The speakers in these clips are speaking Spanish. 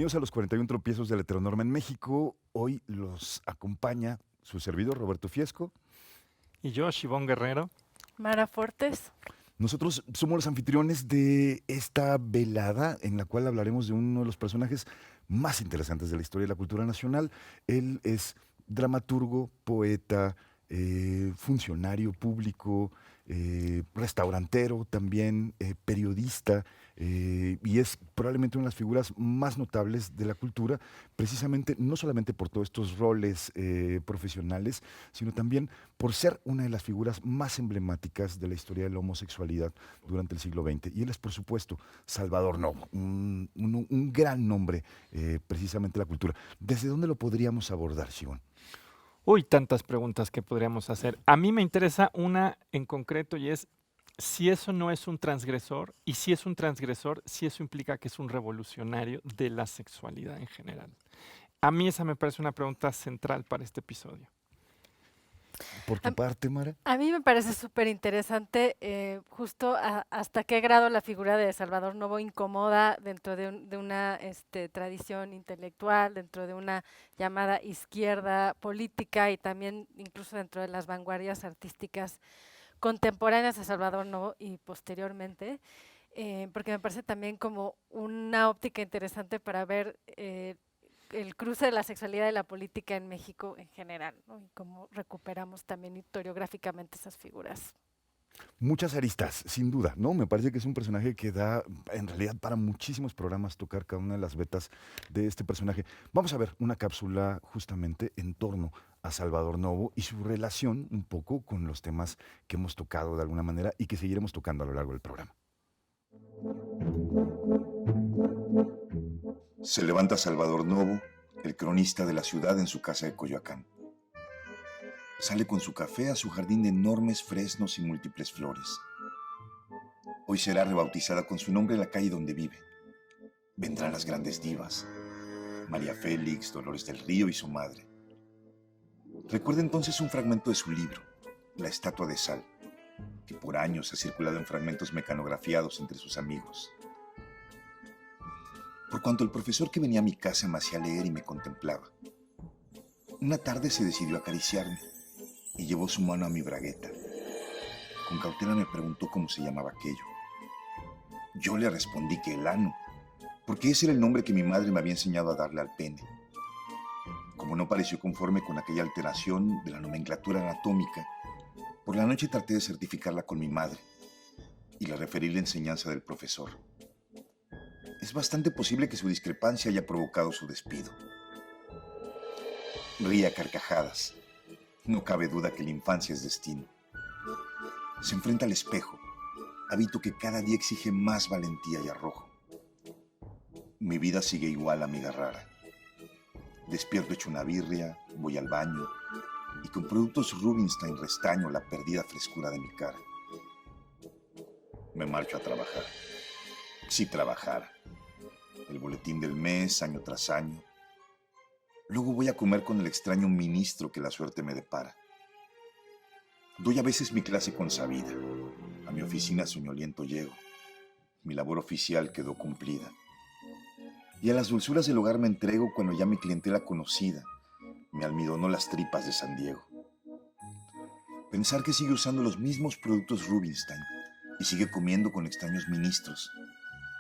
Bienvenidos a los 41 tropiezos de la heteronorma en México. Hoy los acompaña su servidor Roberto Fiesco. Y yo, Shivón Guerrero. Mara Fortes. Nosotros somos los anfitriones de esta velada en la cual hablaremos de uno de los personajes más interesantes de la historia de la cultura nacional. Él es dramaturgo, poeta, funcionario público, restaurantero también, periodista, y es probablemente una de las figuras más notables de la cultura, precisamente no solamente por todos estos roles profesionales, sino también por ser una de las figuras más emblemáticas de la historia de la homosexualidad durante el siglo XX. Y él es, por supuesto, Salvador Novo, un gran nombre precisamente de la cultura. ¿Desde dónde lo podríamos abordar, Shivón? Uy, tantas preguntas que podríamos hacer. A mí me interesa una en concreto y es si eso no es un transgresor y si es un transgresor, si eso implica que es un revolucionario de la sexualidad en general. A mí esa me parece una pregunta central para este episodio. ¿Por tu parte, Mara? A mí me parece súper interesante justo hasta qué grado la figura de Salvador Novo incomoda dentro de una tradición intelectual, dentro de una llamada izquierda política y también incluso dentro de las vanguardias artísticas contemporáneas a Salvador Novo y posteriormente, porque me parece también como una óptica interesante para ver el cruce de la sexualidad y la política en México en general, ¿no? Y cómo recuperamos también historiográficamente esas figuras. Muchas aristas, sin duda, ¿no? Me parece que es un personaje que da, en realidad, para muchísimos programas tocar cada una de las vetas de este personaje. Vamos a ver una cápsula justamente en torno a Salvador Novo y su relación un poco con los temas que hemos tocado de alguna manera y que seguiremos tocando a lo largo del programa. Se levanta Salvador Novo, el cronista de la ciudad, en su casa de Coyoacán. Sale con su café a su jardín de enormes fresnos y múltiples flores. Hoy será rebautizada con su nombre la calle donde vive. Vendrán las grandes divas, María Félix, Dolores del Río y su madre. Recuerda entonces un fragmento de su libro, La estatua de sal, que por años ha circulado en fragmentos mecanografiados entre sus amigos. Por cuanto el profesor que venía a mi casa me hacía leer y me contemplaba. Una tarde se decidió a acariciarme y llevó su mano a mi bragueta. Con cautela me preguntó cómo se llamaba aquello. Yo le respondí que el ano, porque ese era el nombre que mi madre me había enseñado a darle al pene. Como no pareció conforme con aquella alteración de la nomenclatura anatómica, por la noche traté de certificarla con mi madre y le referí la enseñanza del profesor. Es bastante posible que su discrepancia haya provocado su despido. Ría a carcajadas. No cabe duda que la infancia es destino. Se enfrenta al espejo, hábito que cada día exige más valentía y arrojo. Mi vida sigue igual, amiga rara. Despierto hecho una birria, voy al baño y con productos Rubinstein restaño la perdida frescura de mi cara. Me marcho a trabajar. Si trabajara. El boletín del mes, año tras año. Luego voy a comer con el extraño ministro que la suerte me depara. Doy a veces mi clase consabida. A mi oficina soñoliento llego. Mi labor oficial quedó cumplida. Y a las dulzuras del hogar me entrego cuando ya mi clientela conocida me almidonó las tripas de San Diego. Pensar que sigue usando los mismos productos Rubinstein y sigue comiendo con extraños ministros.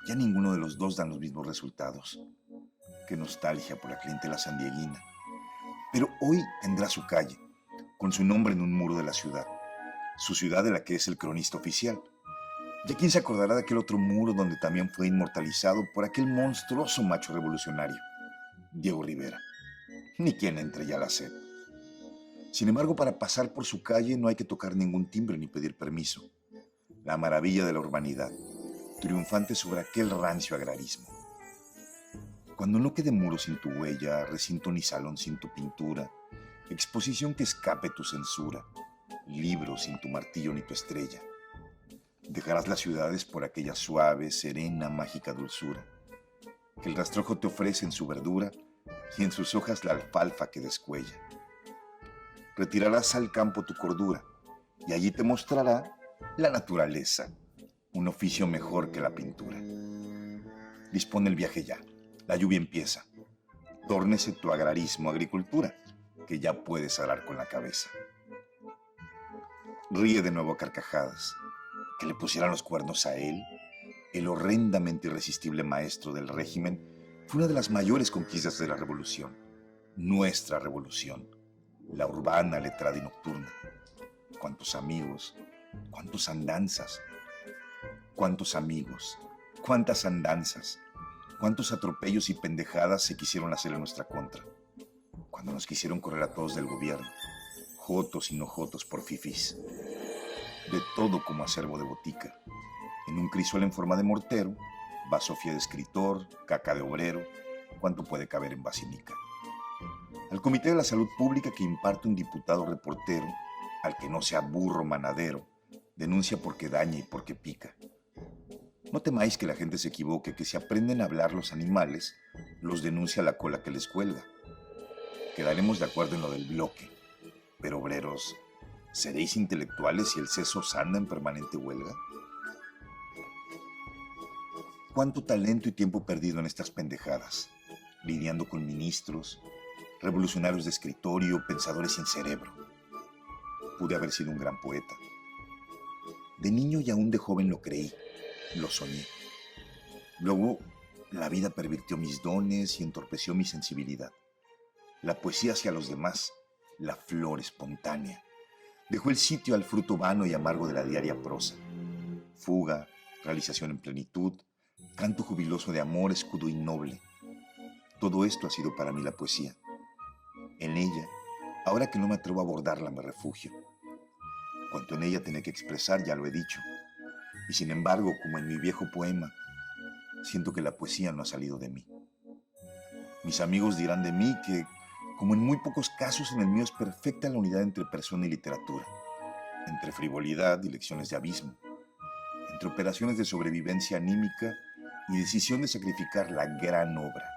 Ya ninguno de los dos dan los mismos resultados. Qué nostalgia por la clientela sandieguina. Pero hoy tendrá su calle, con su nombre en un muro de la ciudad. Su ciudad de la que es el cronista oficial. ¿Ya quién se acordará de aquel otro muro donde también fue inmortalizado por aquel monstruoso macho revolucionario? Diego Rivera. Ni quien entre ya la sed. Sin embargo, para pasar por su calle no hay que tocar ningún timbre ni pedir permiso. La maravilla de la urbanidad, triunfante sobre aquel rancio agrarismo. Cuando no quede muro sin tu huella, recinto ni salón sin tu pintura, exposición que escape tu censura, libro sin tu martillo ni tu estrella, dejarás las ciudades por aquella suave, serena, mágica dulzura, que el rastrojo te ofrece en su verdura y en sus hojas la alfalfa que descuella. Retirarás al campo tu cordura y allí te mostrará la naturaleza, un oficio mejor que la pintura. Dispone el viaje ya. La lluvia empieza. Tórnese tu agrarismo agricultura, que ya puedes arar con la cabeza. Ríe de nuevo a carcajadas. Que le pusieran los cuernos a él, el horrendamente irresistible maestro del régimen, fue una de las mayores conquistas de la revolución. Nuestra revolución. La urbana, letrada y nocturna. Cuántos amigos, cuántos andanzas. Cuántos amigos, cuántas andanzas. Cuántos atropellos y pendejadas se quisieron hacer en nuestra contra. Cuando nos quisieron correr a todos del gobierno. Jotos y no jotos por fifís. De todo como acervo de botica. En un crisol en forma de mortero, basofia de escritor, caca de obrero, cuánto puede caber en basinica. Al Comité de la Salud Pública que imparte un diputado reportero, al que no sea burro manadero, denuncia porque daña y porque pica. No temáis que la gente se equivoque, que si aprenden a hablar los animales, los denuncia la cola que les cuelga. Quedaremos de acuerdo en lo del bloque, pero obreros, ¿seréis intelectuales si el seso os anda en permanente huelga? ¿Cuánto talento y tiempo perdido en estas pendejadas? Lidiando con ministros, revolucionarios de escritorio, pensadores sin cerebro. Pude haber sido un gran poeta. De niño y aún de joven lo creí, lo soñé. Luego, la vida pervirtió mis dones y entorpeció mi sensibilidad. La poesía hacia los demás, la flor espontánea, dejó el sitio al fruto vano y amargo de la diaria prosa. Fuga, realización en plenitud, canto jubiloso de amor, escudo innoble. Todo esto ha sido para mí la poesía. En ella, ahora que no me atrevo a abordarla, me refugio. Cuanto en ella tenía que expresar, ya lo he dicho. Y sin embargo, como en mi viejo poema, siento que la poesía no ha salido de mí. Mis amigos dirán de mí que, como en muy pocos casos, en el mío es perfecta la unidad entre persona y literatura, entre frivolidad y lecciones de abismo, entre operaciones de sobrevivencia anímica y decisión de sacrificar la gran obra,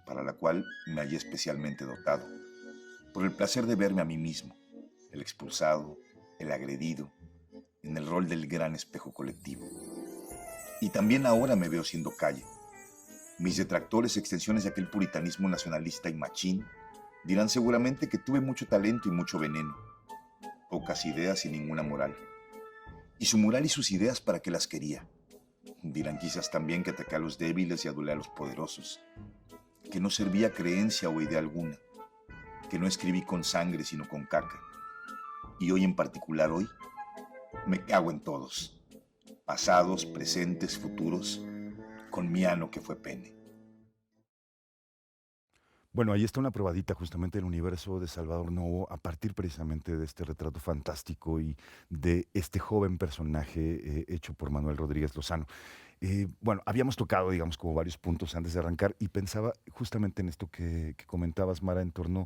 para la cual me hallé especialmente dotado, por el placer de verme a mí mismo, el expulsado, el agredido, en el rol del gran espejo colectivo. Y también ahora me veo siendo calle. Mis detractores, extensiones de aquel puritanismo nacionalista y machín, dirán seguramente que tuve mucho talento y mucho veneno, pocas ideas y ninguna moral. Y su moral y sus ideas, ¿para qué las quería? Dirán quizás también que ataqué a los débiles y adulé a los poderosos, que no servía creencia o idea alguna, que no escribí con sangre sino con caca. Y hoy en particular, hoy, me cago en todos, pasados, presentes, futuros, con mi ano que fue pene. Bueno, ahí está una probadita justamente del universo de Salvador Novo a partir precisamente de este retrato fantástico y de este joven personaje hecho por Manuel Rodríguez Lozano. Bueno, habíamos tocado, digamos, como varios puntos antes de arrancar y pensaba justamente en esto que comentabas, Mara, en torno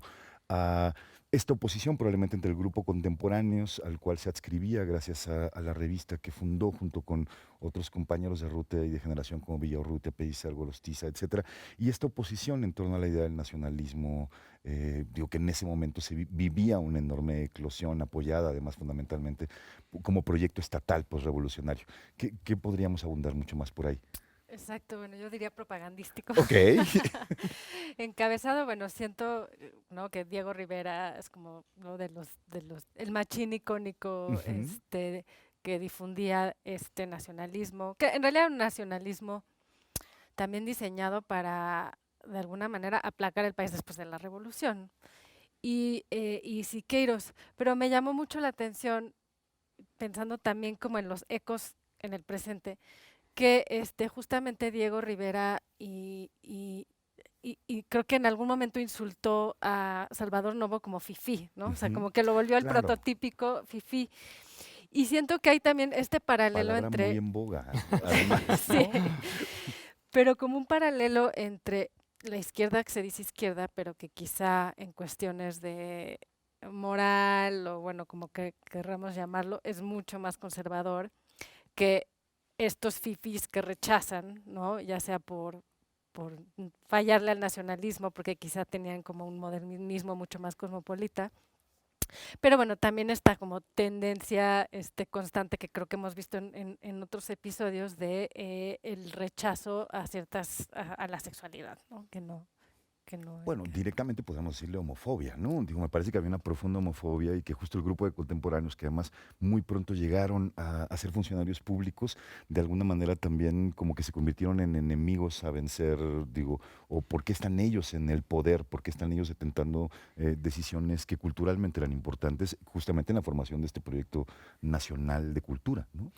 a esta oposición probablemente entre el grupo Contemporáneos, al cual se adscribía gracias a la revista que fundó junto con otros compañeros de ruta y de generación como Villaurrutia, Pellicer, Golostiza, etcétera, y esta oposición en torno a la idea del nacionalismo, digo que en ese momento se vivía una enorme eclosión apoyada además fundamentalmente como proyecto estatal posrevolucionario. ¿Qué podríamos abundar mucho más por ahí? Exacto, bueno, yo diría propagandístico. Ok. Encabezado, bueno, siento, ¿no? Que Diego Rivera es como uno el machín icónico, Ujú. que difundía este nacionalismo, que en realidad era un nacionalismo también diseñado para, de alguna manera, aplacar el país después de la revolución. Y Siqueiros, pero me llamó mucho la atención, pensando también como en los ecos en el presente, que justamente Diego Rivera y creo que en algún momento insultó a Salvador Novo como fifí, ¿no? O sea, Ujú. como que lo volvió el Claro, prototípico fifí. Y siento que hay también este paralelo palabra muy entre, en boga, además, sí, ¿no? pero como un paralelo entre la izquierda que se dice izquierda, pero que quizá en cuestiones de moral o bueno, como que querramos llamarlo, es mucho más conservador que estos fifís que rechazan, ¿no? Ya sea por fallarle al nacionalismo, porque quizá tenían como un modernismo mucho más cosmopolita, Pero bueno, también está como tendencia constante que creo que hemos visto en otros episodios de el rechazo a a la sexualidad, ¿no? Que no, Bueno, directamente podemos decirle homofobia, ¿no? Digo, me parece que había una profunda homofobia y que justo el grupo de contemporáneos que además muy pronto llegaron a ser funcionarios públicos, de alguna manera también como que se convirtieron en enemigos a vencer, digo, o por qué están ellos en el poder, por qué están ellos detentando decisiones que culturalmente eran importantes, justamente en la formación de este proyecto nacional de cultura, ¿no?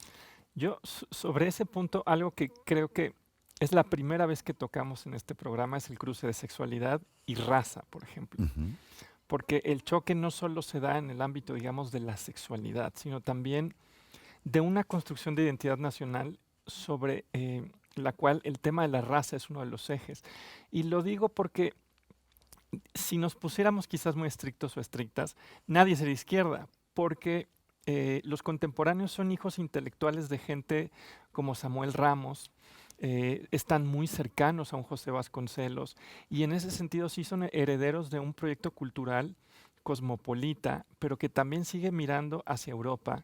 Yo, sobre ese punto, algo que creo que es la primera vez que tocamos en este programa es el cruce de sexualidad y raza, por ejemplo. Ujú. Porque el choque no solo se da en el ámbito, digamos, de la sexualidad, sino también de una construcción de identidad nacional sobre la cual el tema de la raza es uno de los ejes. Y lo digo porque si nos pusiéramos quizás muy estrictos o estrictas, nadie sería izquierda, porque los contemporáneos son hijos intelectuales de gente como Samuel Ramos, están muy cercanos a un José Vasconcelos, y en ese sentido sí son herederos de un proyecto cultural cosmopolita, pero que también sigue mirando hacia Europa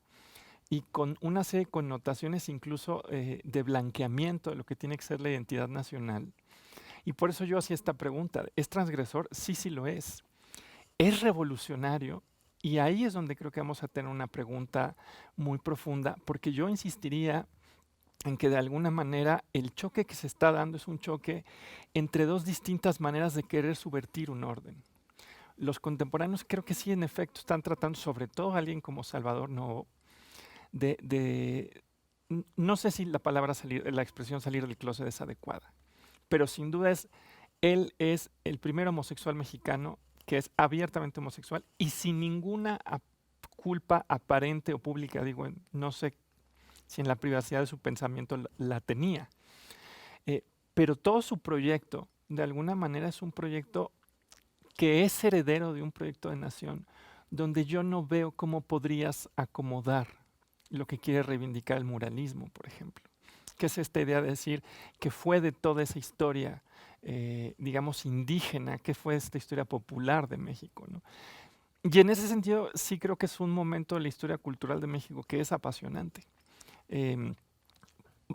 y con una serie de connotaciones incluso de blanqueamiento de lo que tiene que ser la identidad nacional. Y por eso yo hacía esta pregunta, ¿es transgresor? Sí, sí lo es. ¿Es revolucionario? Y ahí es donde creo que vamos a tener una pregunta muy profunda, porque yo insistiría en que de alguna manera el choque que se está dando es un choque entre dos distintas maneras de querer subvertir un orden. Los contemporáneos creo que sí, en efecto, están tratando, sobre todo a alguien como Salvador Novo, no sé si la palabra la expresión salir del closet es adecuada, pero sin duda él es el primer homosexual mexicano que es abiertamente homosexual y sin ninguna culpa aparente o pública, digo, no sé si en la privacidad de su pensamiento la tenía. Pero todo su proyecto, de alguna manera, es un proyecto que es heredero de un proyecto de nación, donde yo no veo cómo podrías acomodar lo que quiere reivindicar el muralismo, por ejemplo. Que es esta idea de decir que fue de toda esa historia, digamos, indígena, que fue esta historia popular de México, ¿no? Y en ese sentido, sí creo que es un momento de la historia cultural de México que es apasionante.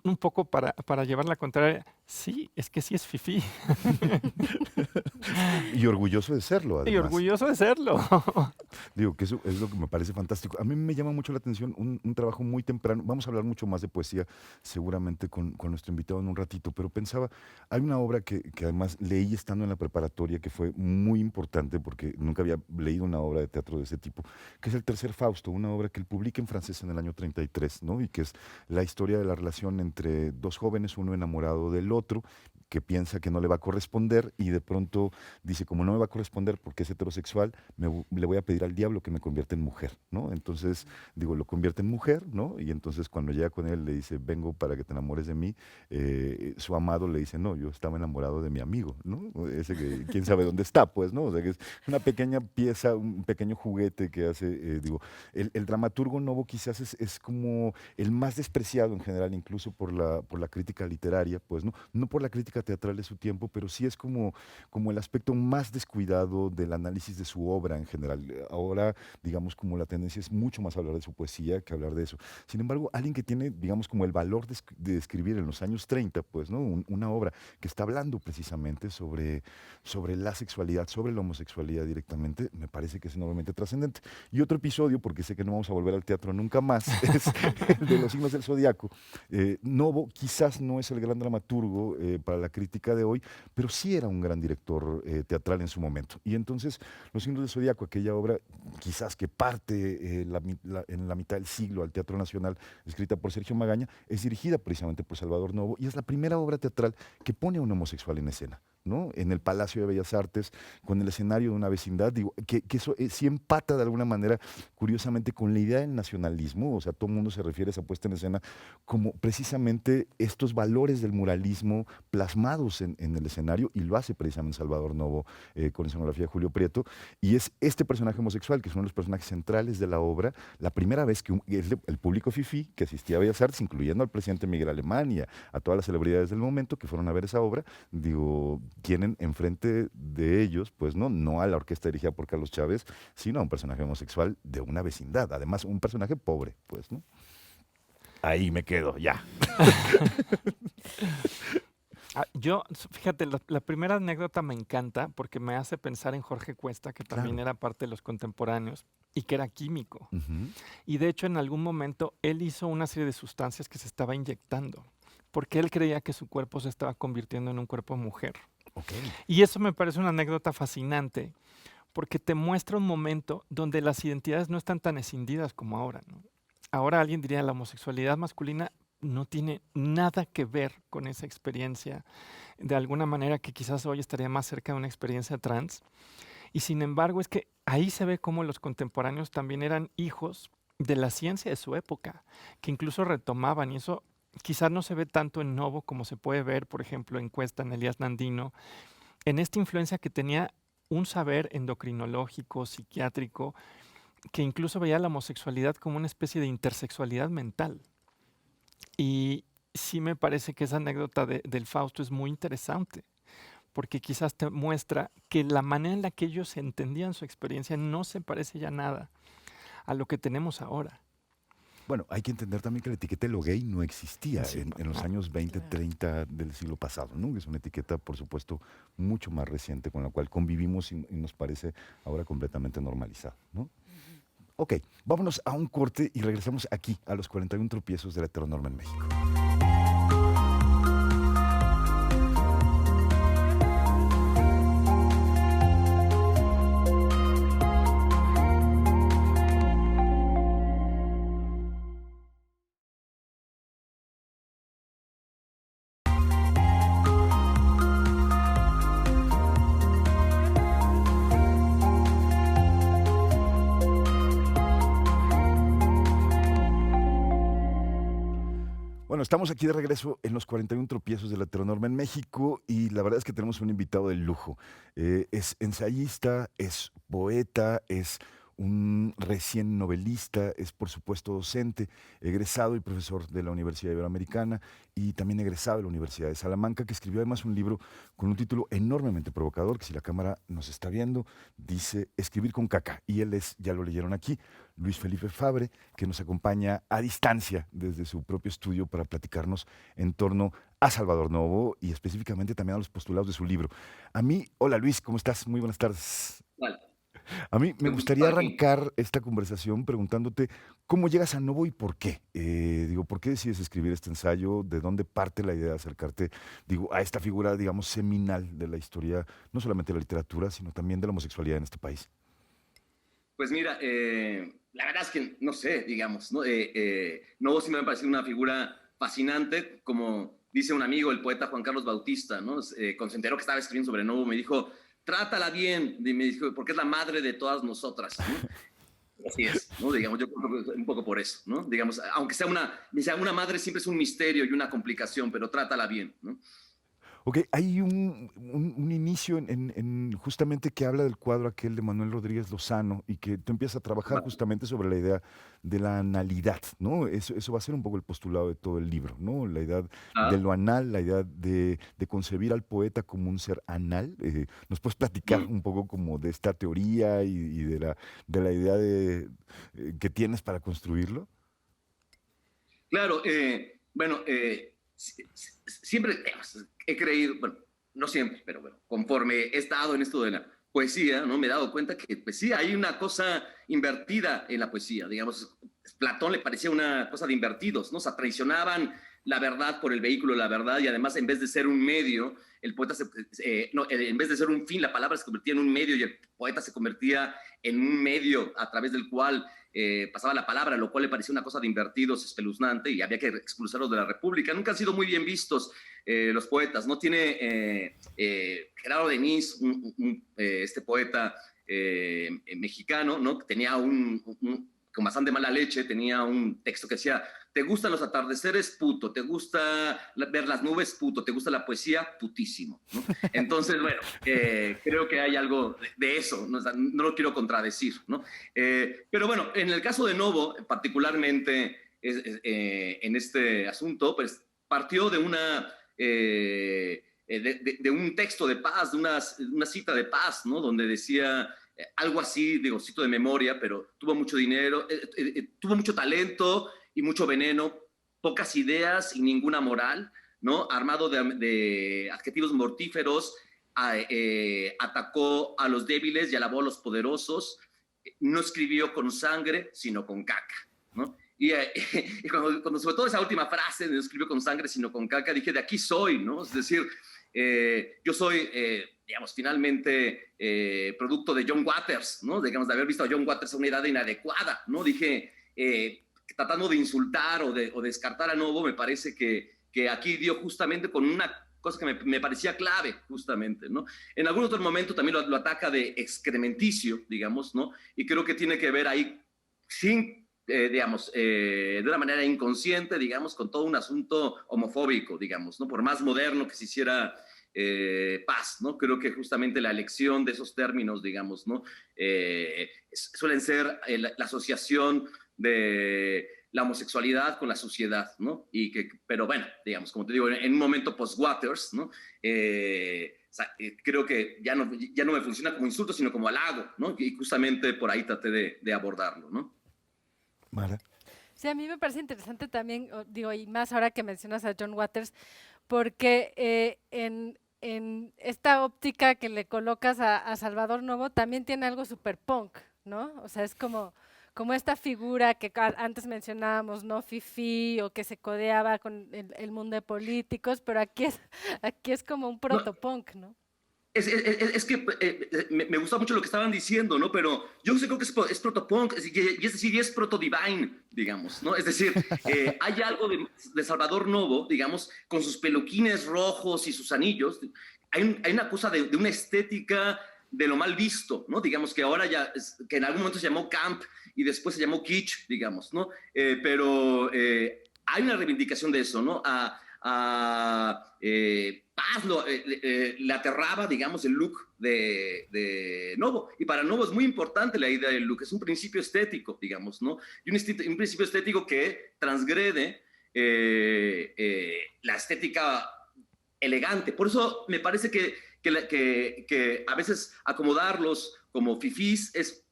Un poco para llevar la contraria, sí, es que sí es fifí. Y orgulloso de serlo, además. Y orgulloso de serlo. Digo, que eso es lo que me parece fantástico. A mí me llama mucho la atención un trabajo muy temprano. Vamos a hablar mucho más de poesía, seguramente con nuestro invitado en un ratito, pero pensaba, hay una obra que además leí estando en la preparatoria que fue muy importante porque nunca había leído una obra de teatro de ese tipo, que es El Tercer Fausto, una obra que él publica en francés en el año 33, ¿no? Y que es la historia de la relación entre dos jóvenes, uno enamorado del otro, que piensa que no le va a corresponder y de pronto dice, como no me va a corresponder porque es heterosexual, le voy a pedir al diablo que me convierta en mujer, ¿no? Entonces, digo, lo convierte en mujer, ¿no? Y entonces cuando llega con él le dice, vengo para que te enamores de mí, su amado le dice, no, yo estaba enamorado de mi amigo, ¿no? Ese que quién sabe dónde está, pues, ¿no? O sea, que es una pequeña pieza, un pequeño juguete que hace, digo, el dramaturgo Novo quizás es como el más despreciado en general, incluso por la crítica literaria, pues, ¿no? No por la crítica teatral de su tiempo, pero sí es como el aspecto más descuidado del análisis de su obra en general. Ahora, digamos, como la tendencia es mucho más hablar de su poesía que hablar de eso. Sin embargo, alguien que tiene, digamos, como el valor de escribir en los años 30, pues, ¿no? Una obra que está hablando precisamente sobre la sexualidad, sobre la homosexualidad directamente, me parece que es enormemente trascendente. Y otro episodio, porque sé que no vamos a volver al teatro nunca más, es el de Los Signos del Zodiaco. Novo quizás no es el gran dramaturgo para la crítica de hoy, pero sí era un gran director teatral en su momento. Y entonces, Los Signos del Zodiaco, aquella obra quizás que parte en la mitad del siglo al Teatro Nacional, escrita por Sergio Magaña, es dirigida precisamente por Salvador Novo y es la primera obra teatral que pone a un homosexual en escena, ¿no? En el Palacio de Bellas Artes, con el escenario de una vecindad, digo, que eso sí empata de alguna manera, curiosamente, con la idea del nacionalismo, o sea, todo el mundo se refiere a esa puesta en escena como precisamente estos valores del muralismo plasmados en el escenario, y lo hace precisamente Salvador Novo con la escenografía de Julio Prieto, y es este personaje homosexual, que es uno de los personajes centrales de la obra, la primera vez que el público fifí que asistía a Bellas Artes, incluyendo al presidente Miguel Alemán y a todas las celebridades del momento que fueron a ver esa obra, digo, tienen enfrente de ellos, pues no a la orquesta dirigida por Carlos Chávez, sino a un personaje homosexual de una vecindad. Además, un personaje pobre, pues, ¿no? Ahí me quedo, ya. Fíjate, la primera anécdota me encanta porque me hace pensar en Jorge Cuesta, que también Claro. era parte de los contemporáneos y que era químico. Ujú. Y de hecho, en algún momento, él hizo una serie de sustancias que se estaba inyectando, porque él creía que su cuerpo se estaba convirtiendo en un cuerpo mujer. Ok. Y eso me parece una anécdota fascinante, porque te muestra un momento donde las identidades no están tan escindidas como ahora, ¿no? Ahora alguien diría la homosexualidad masculina no tiene nada que ver con esa experiencia, de alguna manera que quizás hoy estaría más cerca de una experiencia trans. Y sin embargo es que ahí se ve cómo los contemporáneos también eran hijos de la ciencia de su época, que incluso retomaban, y eso quizás no se ve tanto en Novo como se puede ver, por ejemplo, en Cuesta, en Elías Nandino, en esta influencia que tenía un saber endocrinológico, psiquiátrico, que incluso veía la homosexualidad como una especie de intersexualidad mental. Y sí me parece que esa anécdota del Fausto es muy interesante, porque quizás te muestra que la manera en la que ellos entendían su experiencia no se parece ya nada a lo que tenemos ahora. Bueno, hay que entender también que la etiqueta de lo gay no existía Sí, en los años 20, Claro. 30 del siglo pasado, ¿no? Es una etiqueta, por supuesto, mucho más reciente con la cual convivimos y nos parece ahora completamente normalizada, ¿no? Ok, vámonos a un corte y regresamos aquí a los 41 tropiezos de la heteronorma en México. Bueno, estamos aquí de regreso en los 41 tropiezos de la heteronorma en México y la verdad es que tenemos un invitado de lujo. Es ensayista, es poeta, es un recién novelista, es por supuesto docente, egresado y profesor de la Universidad Iberoamericana y también egresado de la Universidad de Salamanca, que escribió además un libro con un título enormemente provocador, que si la cámara nos está viendo, dice Escribir con caca. Y él es, ya lo leyeron aquí, Luis Felipe Fabre, que nos acompaña a distancia desde su propio estudio para platicarnos en torno a Salvador Novo y específicamente también a los postulados de su libro. A mí, hola Luis, ¿cómo estás? Muy buenas tardes. Vale, A mí me qué gusto gustaría estar aquí. arrancar esta conversación preguntándote cómo llegas a Novo y por qué. Digo, ¿por qué decides escribir este ensayo? ¿De dónde parte la idea de acercarte, digo, a esta figura, digamos, seminal de la historia, no solamente de la literatura, sino también de la homosexualidad en este país? Pues mira, la verdad es que no sé, digamos, ¿no? Novo sí me ha parecido una figura fascinante, como dice un amigo, el poeta Juan Carlos Bautista, ¿no? Cuando se enteró que estaba escribiendo sobre Novo, me dijo, trátala bien, y me dijo, porque es la madre de todas nosotras, ¿no? Así es, ¿no? Digamos, yo creo que un poco por eso, ¿no? Digamos, aunque sea una madre, siempre es un misterio y una complicación, pero trátala bien, ¿no? Ok, hay un inicio en justamente que habla del cuadro aquel de Manuel Rodríguez Lozano y que tú empiezas a trabajar justamente sobre la idea de la analidad, ¿no? Eso va a ser un poco el postulado de todo el libro, ¿no? La idea de Ah, lo anal, la idea de concebir al poeta como un ser anal. ¿Nos puedes platicar un poco como de esta teoría y de la idea que tienes para construirlo? claro, bueno, siempre he creído, bueno, no siempre, pero bueno, conforme he estado en esto de la poesía, ¿no? Me he dado cuenta que, pues sí, hay una cosa invertida en la poesía, digamos, Platón le parecía una cosa de invertidos, ¿no? O sea, traicionaban la verdad por el vehículo de la verdad y además en vez de ser un medio, el poeta no, en vez de ser un fin, la palabra se convertía en un medio y el poeta se convertía en un medio a través del cual pasaba la palabra, lo cual le parecía una cosa de invertidos espeluznante y había que expulsarlos de la República. Nunca han sido muy bien vistos los poetas. No tiene Gerardo Denis, este poeta mexicano, ¿no? Tenía con bastante mala leche, tenía un texto que decía, ¿te gustan los atardeceres? Puto. ¿Te gusta ver las nubes? Puto. ¿Te gusta la poesía? Putísimo, ¿no? Entonces, bueno, creo que hay algo de eso, ¿no? O sea, no lo quiero contradecir, ¿no? Pero bueno, en el caso de Novo, particularmente en este asunto, pues partió de una de un texto de paz, de una cita de paz, ¿no? Donde decía algo así, digo, cito de memoria, pero tuvo mucho dinero, tuvo mucho talento y mucho veneno, pocas ideas y ninguna moral, ¿no? Armado de adjetivos mortíferos, atacó a los débiles y alabó a los poderosos, no escribió con sangre, sino con caca, ¿no? Y cuando sobre todo esa última frase, no escribió con sangre, sino con caca, dije, de aquí soy, ¿no? Es decir, yo soy, digamos, finalmente producto de John Waters, ¿no? Digamos, de haber visto a John Waters a una edad inadecuada, ¿no? Dije, tratando de insultar o descartar a Novo, me parece que aquí dio justamente con una cosa que me parecía clave, justamente, ¿no? En algún otro momento también lo ataca de excrementicio, digamos, ¿no? Y creo que tiene que ver ahí, sin, digamos, de una manera inconsciente, digamos, con todo un asunto homofóbico, digamos, ¿no? Por más moderno que se hiciera paz, ¿no? Creo que justamente la elección de esos términos, digamos, ¿no? Suelen ser la asociación de la homosexualidad con la sociedad, ¿no? Pero bueno, digamos, como te digo, en un momento post-Waters, ¿no? Creo que ya no me funciona como insulto, sino como halago, ¿no? Y justamente por ahí traté de abordarlo, ¿no? Mara. Sí, a mí me parece interesante también, digo, y más ahora que mencionas a John Waters, porque en esta óptica que le colocas a Salvador Novo también tiene algo super punk, ¿no? O sea, es como esta figura que antes mencionábamos, ¿no? Fifí, o que se codeaba con el mundo de políticos, pero aquí es como un protopunk, ¿no? Es que me gusta mucho lo que estaban diciendo, ¿no? Pero yo creo que es protopunk, y es proto-divine, digamos, ¿no? Es decir, hay algo de Salvador Novo, digamos, con sus peluquines rojos y sus anillos. Hay una cosa de una estética de lo mal visto, ¿no? Digamos que ahora que en algún momento se llamó camp y después se llamó kitsch, digamos, ¿no? Pero hay una reivindicación de eso, ¿no? Paz le aterraba, digamos, el look de Novo. Y para Novo es muy importante la idea del look. Es un principio estético, digamos, ¿no? Y un principio estético que transgrede la estética elegante. Por eso me parece que a veces acomodarlos como fifís es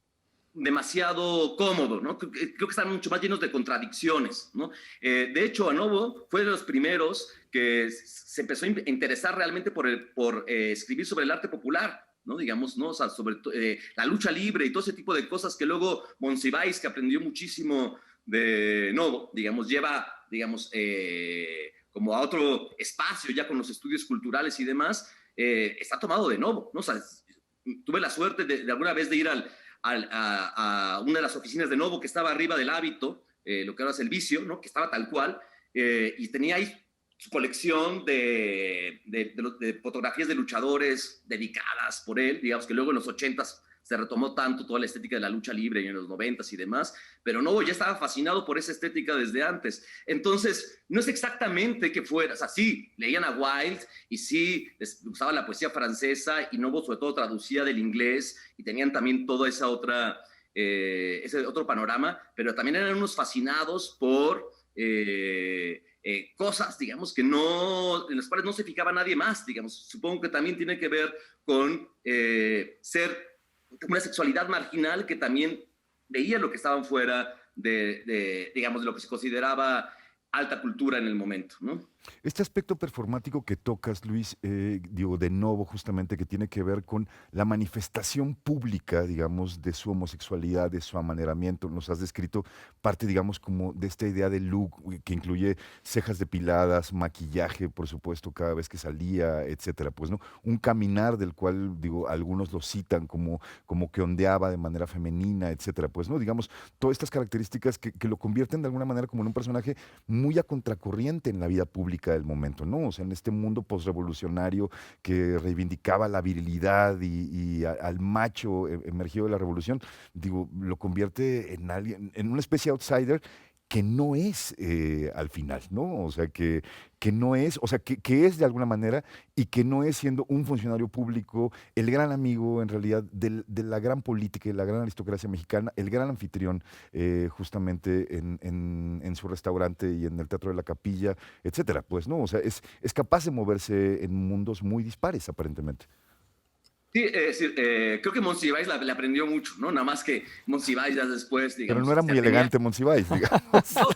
demasiado cómodo, ¿no? Creo que están mucho más llenos de contradicciones, ¿no? De hecho, a Novo fue de los primeros que se empezó a interesar realmente por escribir sobre el arte popular, ¿no? Digamos, ¿no? O sea, sobre la lucha libre y todo ese tipo de cosas que luego Monsiváis, que aprendió muchísimo de Novo, digamos, lleva, digamos, como a otro espacio ya con los estudios culturales y demás, está tomado de Novo, ¿no? O sea, tuve la suerte de alguna vez de ir a una de las oficinas de Novo que estaba arriba del Hábito, lo que ahora es el Vicio, ¿no? Que estaba tal cual, y tenía ahí su colección de fotografías de luchadores dedicadas por él, digamos que luego en los 80s se retomó tanto toda la estética de la lucha libre y en los 90s y demás, pero Novo ya estaba fascinado por esa estética desde antes. Entonces, no es exactamente que fuera, o sea, sí, leían a Wilde y sí, les gustaba la poesía francesa y Novo sobre todo traducía del inglés y tenían también toda esa otra, ese otro panorama, pero también eran unos fascinados por cosas, digamos, en las cuales no se fijaba nadie más, digamos. Supongo que también tiene que ver con ser una sexualidad marginal que también veía lo que estaban fuera digamos, de lo que se consideraba alta cultura en el momento, ¿no? Este aspecto performático que tocas, Luis, digo, de Novo, justamente, que tiene que ver con la manifestación pública, digamos, de su homosexualidad, de su amaneramiento. Nos has descrito parte, digamos, como de esta idea del look, que incluye cejas depiladas, maquillaje, por supuesto, cada vez que salía, etcétera. Pues, ¿no? Un caminar del cual, digo, algunos lo citan como que ondeaba de manera femenina, etcétera. Pues, ¿no? Digamos, todas estas características que lo convierten de alguna manera como en un personaje muy a contracorriente en la vida pública del momento, ¿no? O sea, en este mundo postrevolucionario que reivindicaba la virilidad y al macho emergido de la revolución, digo, lo convierte en alguien, en una especie de outsider que no es al final, ¿no? O sea, que no es, o sea, que es de alguna manera y que no es siendo un funcionario público, el gran amigo en realidad de la gran política y la gran aristocracia mexicana, el gran anfitrión justamente en su restaurante y en el Teatro de la Capilla, etcétera. Pues no, o sea, es capaz de moverse en mundos muy dispares aparentemente. Sí, creo que Monsiváis le aprendió mucho, ¿no? Nada más que Monsiváis ya después, Pero digamos, no era muy tenía. elegante Monsiváis, digamos. No,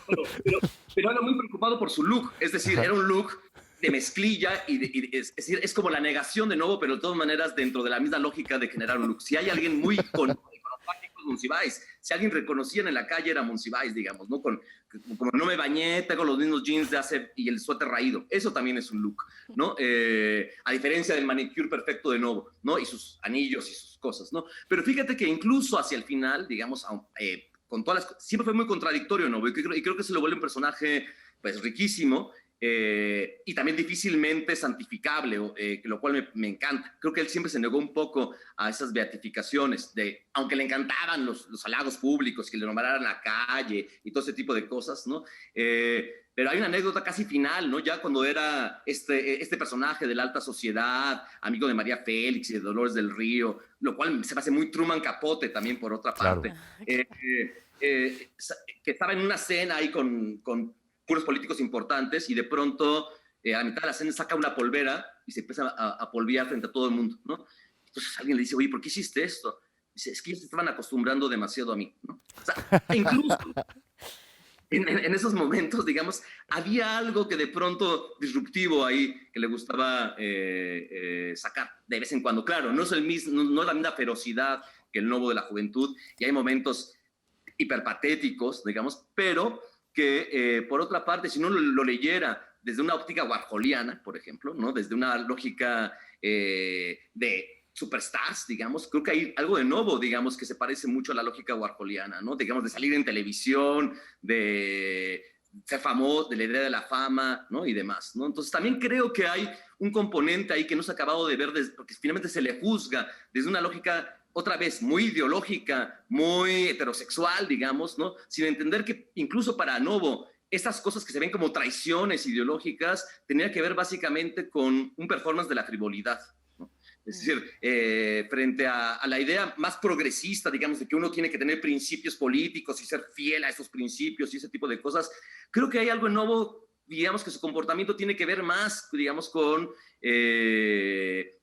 pero era muy preocupado por su look. Es decir, Ajá. era un look de mezclilla es decir, es como la negación de nuevo, pero de todas maneras dentro de la misma lógica de generar un look. Si hay alguien muy iconoclástico es Monsiváis. Si alguien reconocían en la calle era Monsiváis, digamos, ¿no? Como no me bañé, tengo los mismos jeans de hace y el suéter raído. Eso también es un look, ¿no? A diferencia del manicure perfecto de nuevo, ¿no? Y sus anillos y sus cosas, ¿no? Pero fíjate que incluso hacia el final, digamos, con todas las siempre fue muy contradictorio, ¿no? Y creo que se lo vuelve un personaje, pues, riquísimo, y también difícilmente santificable, lo cual me encanta. Creo que él siempre se negó un poco a esas beatificaciones, aunque le encantaban los halagos públicos, que le nombraran la calle y todo ese tipo de cosas, ¿no? Pero hay una anécdota casi final, ¿no? Ya cuando era este personaje de la alta sociedad, amigo de María Félix y de Dolores del Río, lo cual se me hace muy Truman Capote también, por otra Claro. parte, que estaba en una cena ahí con puros políticos importantes y de pronto a la mitad de la cena saca una polvera y se empieza a polvear frente a todo el mundo, ¿no? Entonces alguien le dice, oye, ¿por qué hiciste esto? Dice, es que ellos se estaban acostumbrando demasiado a mí, ¿no? O sea, incluso en esos momentos, digamos, había algo que de pronto disruptivo ahí que le gustaba sacar de vez en cuando. Claro, no es la misma ferocidad que el Novo de la Juventud y hay momentos hiperpatéticos, digamos, pero que por otra parte, si uno lo leyera desde una óptica warholiana, por ejemplo, ¿no? Desde una lógica de superstars, digamos, creo que hay algo de nuevo, digamos, que se parece mucho a la lógica warholiana, ¿no? Digamos, de salir en televisión, de ser famoso, de la idea de la fama, ¿no? Y demás, ¿no? Entonces también creo que hay un componente ahí que no se ha acabado de ver, porque finalmente se le juzga desde una lógica otra vez muy ideológica, muy heterosexual, digamos, ¿no? Sin entender que incluso para Novo, estas cosas que se ven como traiciones ideológicas, tenía que ver básicamente con un performance de la frivolidad, ¿no? Es decir, frente a la idea más progresista, digamos, de que uno tiene que tener principios políticos y ser fiel a esos principios y ese tipo de cosas, creo que hay algo en Novo, digamos, que su comportamiento tiene que ver más, digamos, con ese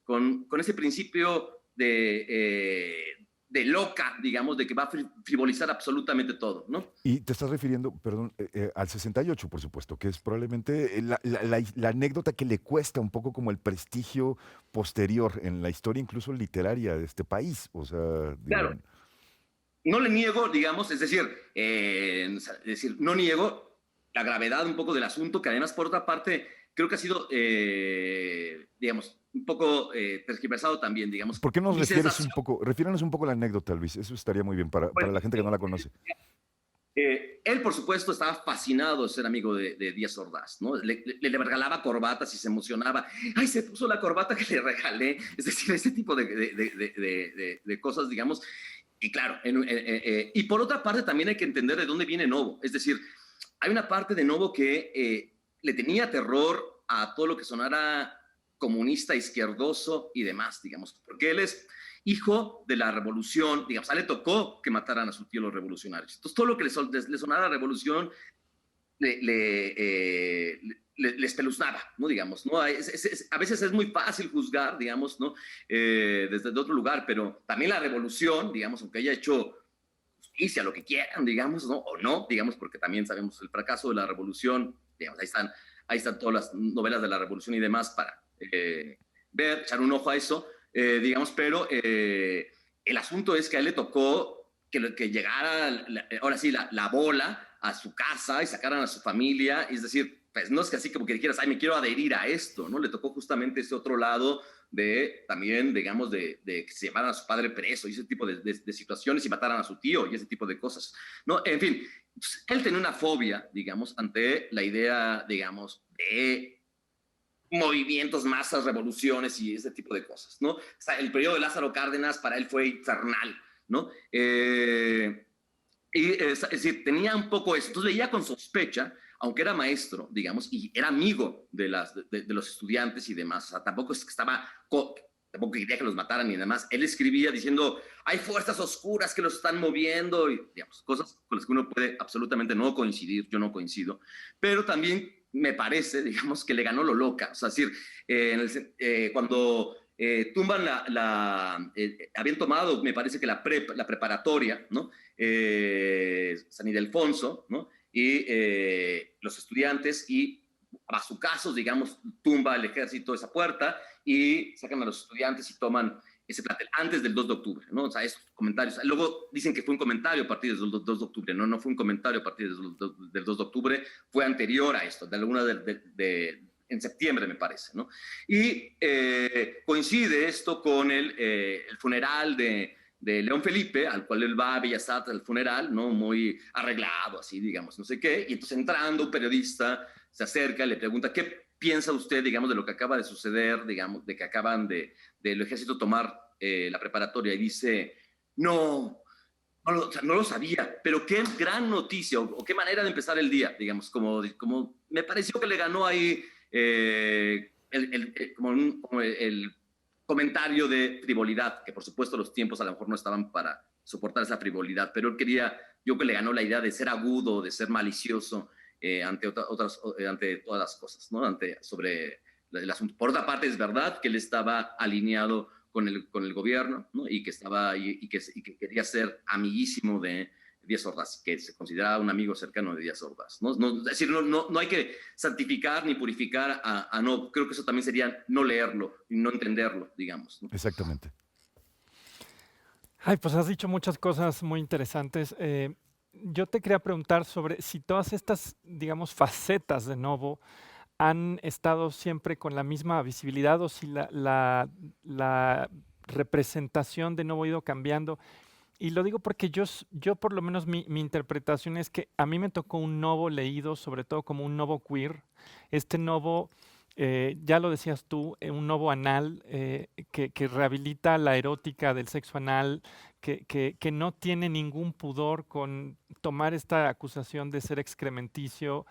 principio de loca, digamos, de que va a frivolizar absolutamente todo, ¿no? Y te estás refiriendo, perdón, al 68, por supuesto, que es probablemente la anécdota que le cuesta un poco como el prestigio posterior en la historia, incluso literaria de este país. O sea, claro, no le niego, digamos, es decir, no niego la gravedad un poco del asunto, que además, por otra parte, creo que ha sido, digamos, un poco tergiversado también, digamos. ¿por qué nos Mi refieres sensación, un poco, refiéranos un poco a la anécdota, Luis? Eso estaría muy bien para la gente que no la conoce. Él, por supuesto, estaba fascinado de ser amigo de Díaz Ordaz, ¿no? Le regalaba corbatas y se emocionaba. ¡Ay, se puso la corbata que le regalé! Es decir, ese tipo de cosas, digamos. Y claro, y por otra parte también hay que entender de dónde viene Novo. Es decir, hay una parte de Novo que le tenía terror a todo lo que sonara comunista, izquierdoso y demás, digamos, porque él es hijo de la revolución, digamos, a él le tocó que mataran a su tío los revolucionarios. Entonces, todo lo que le sonara a la revolución le espeluznaba, ¿no? Digamos, ¿no? A veces es muy fácil juzgar, digamos, ¿no? Desde otro lugar, pero también la revolución, digamos, aunque haya hecho justicia, lo que quieran, digamos, ¿no? O no, digamos, porque también sabemos el fracaso de la revolución, digamos, ahí están todas las novelas de la revolución y demás para ver, echar un ojo a eso, digamos, pero el asunto es que a él le tocó que llegara, ahora sí, la bola a su casa y sacaran a su familia, es decir, pues no es que así como que dijeras, ay, me quiero adherir a esto, ¿no? Le tocó justamente ese otro lado de también, digamos, de que se llevaran a su padre preso y ese tipo de situaciones y mataran a su tío y ese tipo de cosas, ¿no? En fin, él tenía una fobia, digamos, ante la idea, digamos, de movimientos, masas, revoluciones y ese tipo de cosas, ¿no? O sea, el periodo de Lázaro Cárdenas para él fue infernal, ¿no? Y es decir, tenía un poco eso. Entonces leía con sospecha, aunque era maestro, digamos, y era amigo de los estudiantes y demás. O sea, tampoco es que tampoco quería que los mataran ni demás. Él escribía diciendo, hay fuerzas oscuras que los están moviendo, y digamos, cosas con las que uno puede absolutamente no coincidir. Yo no coincido. Pero también me parece, digamos, que le ganó lo loca. O sea, es decir, cuando tumban habían tomado, me parece que la preparatoria, ¿no? San Ildefonso, ¿no? Y los estudiantes, y a su caso, digamos, tumba el ejército esa puerta y sacan a los estudiantes y toman ese plantel antes del 2 de octubre, ¿no? O sea, esos comentarios. Luego dicen que fue un comentario a partir del 2 de octubre. No, no fue un comentario a partir del 2 de octubre, fue anterior a esto, de alguna en septiembre, me parece, ¿no? Y coincide esto con el funeral de León Felipe, al cual él va a Bellas Artes al funeral, ¿no? Muy arreglado, así, digamos, no sé qué. Y entonces entrando, un periodista se acerca, le pregunta, ¿qué piensa usted, digamos, de lo que acaba de suceder, digamos, de que acaban del ejército tomar la preparatoria? Y dice, no, o sea, no lo sabía, pero qué gran noticia, o qué manera de empezar el día, digamos, como me pareció que le ganó ahí como el comentario de frivolidad, que por supuesto los tiempos a lo mejor no estaban para soportar esa frivolidad, pero él yo que le ganó la idea de ser agudo, de ser malicioso ante todas las cosas, ¿no? Sobre el asunto. Por otra parte, es verdad que él estaba alineado con el gobierno, ¿no? Y que que quería ser amiguísimo de Díaz Ordaz, que se consideraba un amigo cercano de Díaz Ordaz, ¿no? Es decir, no hay que santificar ni purificar a no. Creo que eso también sería no leerlo y no entenderlo, digamos, ¿no? Exactamente. Ay, pues has dicho muchas cosas muy interesantes. Yo te quería preguntar sobre si todas estas, digamos, facetas de Novo han estado siempre con la misma visibilidad o si la representación de Novo ha ido cambiando. Y lo digo porque yo por lo menos mi interpretación es que a mí me tocó un Novo leído, sobre todo como un Novo queer. Este Novo, ya lo decías tú, un Novo anal que rehabilita la erótica del sexo anal, que no tiene ningún pudor con tomar esta acusación de ser excrementicio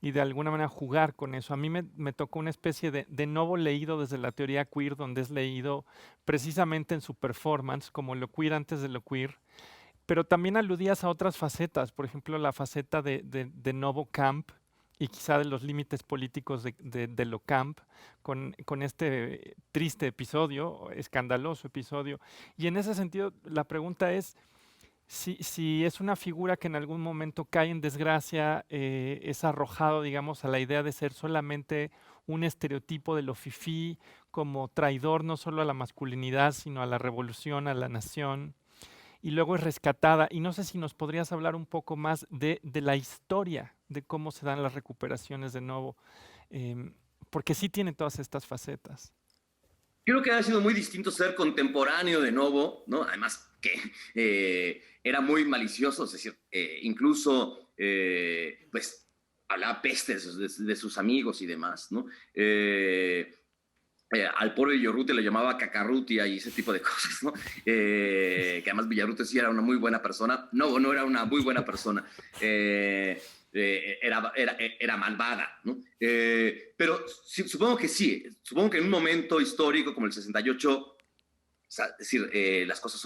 y de alguna manera jugar con eso. A mí me tocó una especie de Novo leído desde la teoría queer, donde es leído precisamente en su performance, como lo queer antes de lo queer, pero también aludías a otras facetas, por ejemplo, la faceta de Novo Camp y quizá de los límites políticos de lo camp, con este triste episodio, escandaloso episodio. Y en ese sentido, la pregunta es, si es una figura que en algún momento cae en desgracia, es arrojado, digamos, a la idea de ser solamente un estereotipo de lo fifí, como traidor no solo a la masculinidad, sino a la revolución, a la nación, y luego es rescatada. Y no sé si nos podrías hablar un poco más de la historia, de cómo se dan las recuperaciones de Novo, porque sí tiene todas estas facetas. Creo que ha sido muy distinto ser contemporáneo de Novo, ¿no? Además que era muy malicioso, es decir, incluso pues hablaba pestes de sus amigos y demás, ¿no? Al pobre Villarruti le llamaba Cacarrutia y ese tipo de cosas, ¿no? Que además Villarruti sí era una muy buena persona. No era una muy buena persona. Era malvada, ¿no? Pero sí, supongo que sí. Supongo que en un momento histórico como el 68, o sea, es decir, las cosas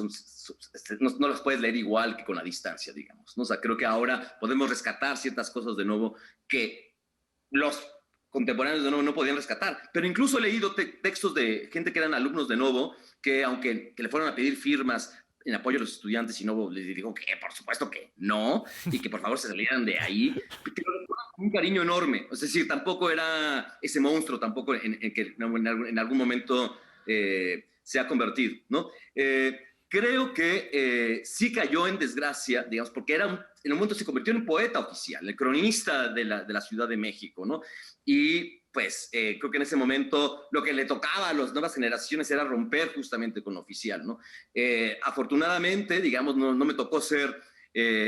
no las puedes leer igual que con la distancia, digamos, ¿no? O sea, creo que ahora podemos rescatar ciertas cosas de nuevo que los contemporáneos de Novo no podían rescatar. Pero incluso he leído textos de gente que eran alumnos de Novo, que aunque le fueron a pedir firmas en apoyo a los estudiantes, y Novo les dijo que por supuesto que no, y que por favor se salieran de ahí, que lo recuerdan con un cariño enorme. Es decir, tampoco era ese monstruo, tampoco en que en algún momento se ha convertido, ¿no? Creo que sí cayó en desgracia, digamos, porque en un momento se convirtió en poeta oficial, el cronista de la Ciudad de México, ¿no? Y pues creo que en ese momento lo que le tocaba a las nuevas generaciones era romper justamente con lo oficial, ¿no? Afortunadamente, digamos, no me tocó ser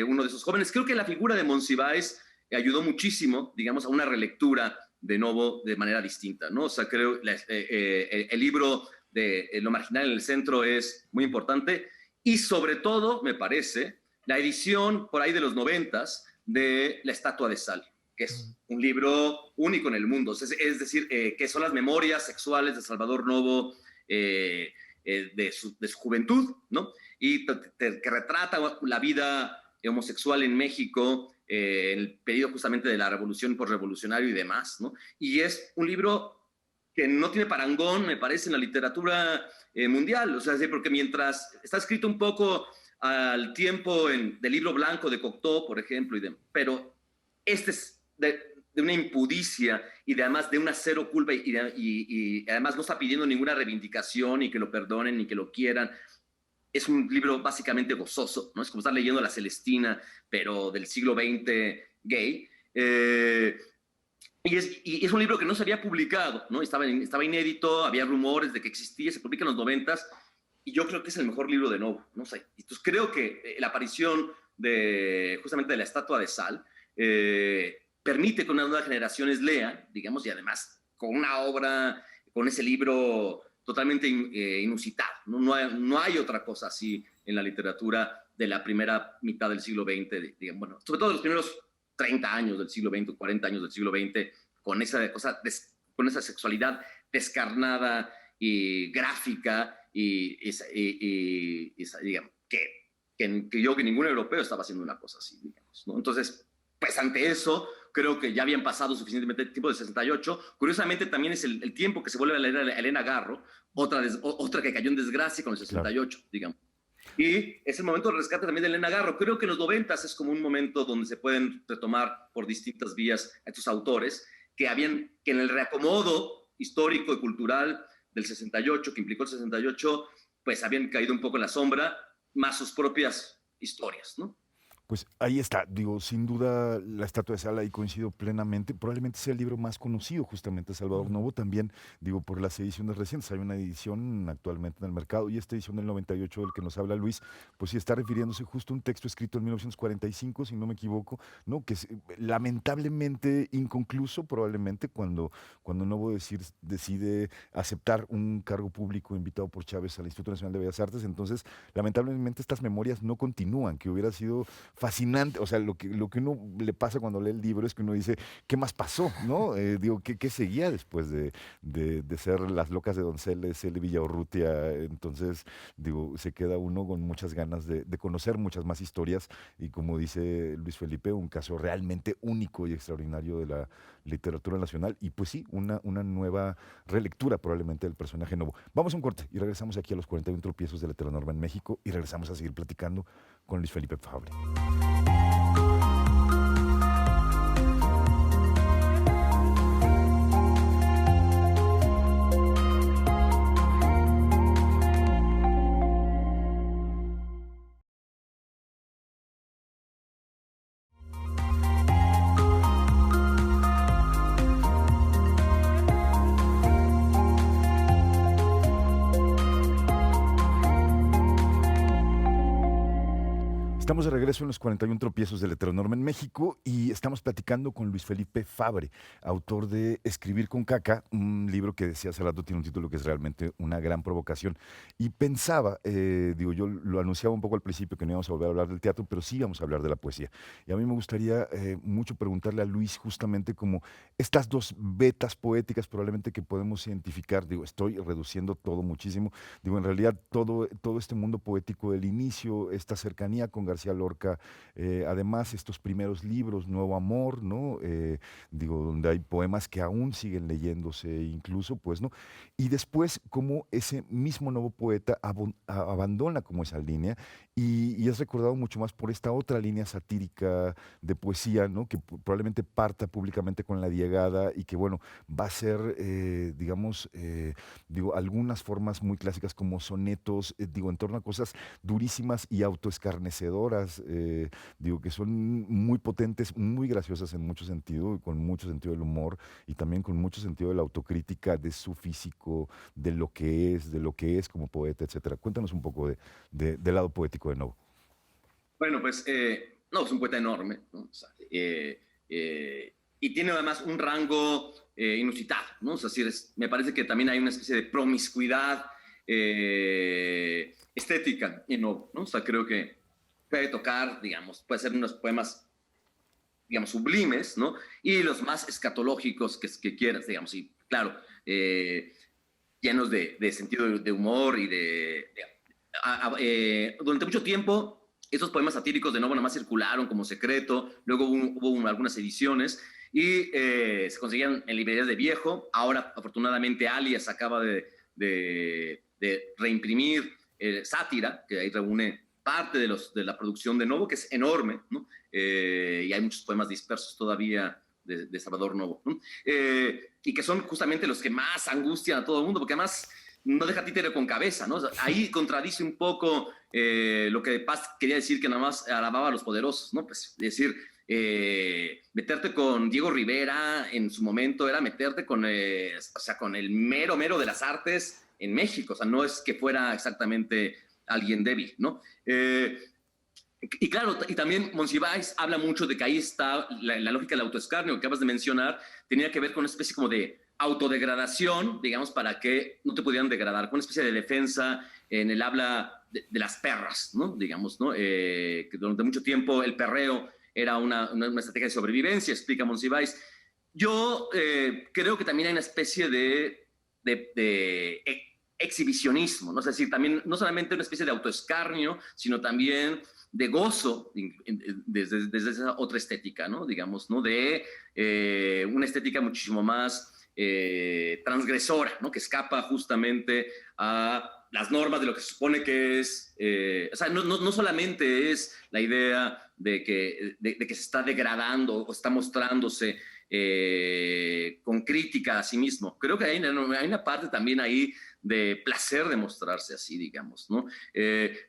uno de esos jóvenes. Creo que la figura de Monsiváis ayudó muchísimo, digamos, a una relectura de Novo de manera distinta, ¿no? O sea, creo el libro de Lo marginal en el centro es muy importante y sobre todo, me parece, la edición por ahí de los 90s de La Estatua de Sal, que es un libro único en el mundo. Es decir, que son las memorias sexuales de Salvador Novo de su juventud, ¿no? Y que retrata la vida homosexual en México, el periodo justamente de la revolución posrevolucionario y demás, ¿no? Y es un libro que no tiene parangón, me parece, en la literatura mundial. O sea, porque mientras está escrito un poco al tiempo del libro blanco de Cocteau, por ejemplo, pero este es de una impudicia y de, además de una cero culpa y además no está pidiendo ninguna reivindicación ni que lo perdonen ni que lo quieran. Es un libro básicamente gozoso, ¿no? Es como estar leyendo La Celestina, pero del siglo XX gay. Y es un libro que no se había publicado, ¿no? Estaba inédito, había rumores de que existía, se publica en los 90s, y yo creo que es el mejor libro de Novo, no sé. Entonces creo que la aparición justamente de La Estatua de Sal permite que unas nuevas generaciones lean, digamos, y además con una obra, con ese libro totalmente inusitado. No hay otra cosa así en la literatura de la primera mitad del siglo XX, digamos, bueno, sobre todo los primeros 30 años del siglo XX, 40 años del siglo XX, con esa cosa, con esa sexualidad descarnada y gráfica digamos, que ningún europeo estaba haciendo una cosa así, digamos, ¿no? Entonces, pues ante eso, creo que ya habían pasado suficientemente tiempo del 68. Curiosamente, también es el tiempo que se vuelve a leer a Elena Garro, otra que cayó en desgracia con el 68, claro, digamos. Y es el momento de rescate también de Elena Garro. Creo que en los 90s es como un momento donde se pueden retomar por distintas vías a estos autores que en el reacomodo histórico y cultural del 68, que implicó el 68, pues habían caído un poco en la sombra, más sus propias historias, ¿no? Pues ahí está, digo, sin duda La Estatua de Sal, ahí coincido plenamente, probablemente sea el libro más conocido justamente de Salvador Novo, también digo por las ediciones recientes, hay una edición actualmente en el mercado y esta edición del 98 del que nos habla Luis, pues sí está refiriéndose justo a un texto escrito en 1945, si no me equivoco, ¿no? Que es lamentablemente inconcluso probablemente cuando Novo decide aceptar un cargo público invitado por Chávez al Instituto Nacional de Bellas Artes, entonces lamentablemente estas memorias no continúan, que hubiera sido fascinante, o sea, lo que uno le pasa cuando lee el libro es que uno dice, ¿qué más pasó? ¿No? Digo, ¿qué seguía después de ser Las Locas de Donceles, L. Villaurrutia? Entonces, digo, se queda uno con muchas ganas de conocer muchas más historias y como dice Luis Felipe, un caso realmente único y extraordinario de la literatura nacional y pues sí, una nueva relectura probablemente del personaje Novo. Vamos a un corte y regresamos aquí a los 41 tropiezos de la heteronorma en México y regresamos a seguir platicando con Luis Felipe Fabre. Estamos de regreso en los 41 tropiezos del heteronorma en México y estamos platicando con Luis Felipe Fabre, autor de Escribir con caca, un libro que decía hace rato tiene un título que es realmente una gran provocación. Y pensaba, digo, yo lo anunciaba un poco al principio que no íbamos a volver a hablar del teatro, pero sí íbamos a hablar de la poesía. Y a mí me gustaría mucho preguntarle a Luis justamente como estas dos vetas poéticas probablemente que podemos identificar, digo, estoy reduciendo todo muchísimo, digo, en realidad todo este mundo poético del inicio, esta cercanía con García Lorca, además estos primeros libros, Nuevo Amor, ¿no? Digo, donde hay poemas que aún siguen leyéndose incluso, pues, ¿no? Y después como ese mismo nuevo poeta abandona como esa línea y es recordado mucho más por esta otra línea satírica de poesía, ¿no? Que probablemente parta públicamente con La Diegada y que, bueno, va a ser, digamos, digo, algunas formas muy clásicas como sonetos, digo, en torno a cosas durísimas y autoescarnecedoras, digo, que son muy potentes, muy graciosas en mucho sentido, con mucho sentido del humor y también con mucho sentido de la autocrítica de su físico, de lo que es como poeta, etcétera. Cuéntanos un poco del lado poético de Novo. Bueno, pues, no, es un poeta enorme, ¿no? O sea, y tiene además un rango inusitado, ¿no? O sea, me parece que también hay una especie de promiscuidad estética en Novo, ¿no? O sea, creo que puede tocar, digamos, puede ser unos poemas, digamos, sublimes, ¿no? Y los más escatológicos que quieras, digamos, y claro, llenos de sentido de humor y durante mucho tiempo, esos poemas satíricos de Novo nada más circularon como secreto, luego hubo algunas ediciones y se conseguían en librerías de viejo. Ahora, afortunadamente, Alias acaba de reimprimir Sátira, que ahí reúne parte de la producción de Novo, que es enorme, ¿no? Y hay muchos poemas dispersos todavía de Salvador Novo, ¿no? Y que son justamente los que más angustian a todo el mundo, porque además no deja títere con cabeza, ¿no? O sea, ahí contradice un poco lo que Paz quería decir, que nada más alababa a los poderosos, ¿no? Pues decir, meterte con Diego Rivera en su momento era meterte con, o sea, con el mero de las artes en México, o sea, no es que fuera exactamente alguien débil, ¿no? Y claro, y también Monsiváis habla mucho de que ahí está la lógica del autoescarnio que acabas de mencionar, tenía que ver con una especie como de autodegradación, digamos, para que no te pudieran degradar, con una especie de defensa en el habla de las perras, ¿no? Digamos, ¿no? Que durante mucho tiempo el perreo era una estrategia de sobrevivencia, explica Monsiváis. Yo creo que también hay una especie de exhibicionismo, ¿no? Es decir, también no solamente una especie de autoescarnio, sino también de gozo desde esa otra estética, ¿no? Digamos, ¿no? De una estética muchísimo más transgresora, ¿no? Que escapa justamente a las normas de lo que se supone que es, o sea, no solamente es la idea de que se está degradando o está mostrándose con crítica a sí mismo. Creo que hay una parte también ahí de placer de mostrarse así, digamos, ¿no?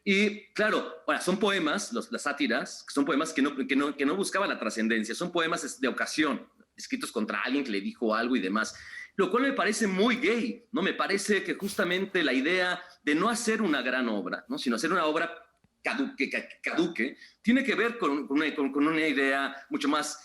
Y claro, ahora, son poemas, las sátiras, son poemas que no buscaban la trascendencia, son poemas de ocasión, escritos contra alguien que le dijo algo y demás, lo cual me parece muy gay, ¿no? Me parece que justamente la idea de no hacer una gran obra, ¿no? Sino hacer una obra caduque, tiene que ver con una idea mucho más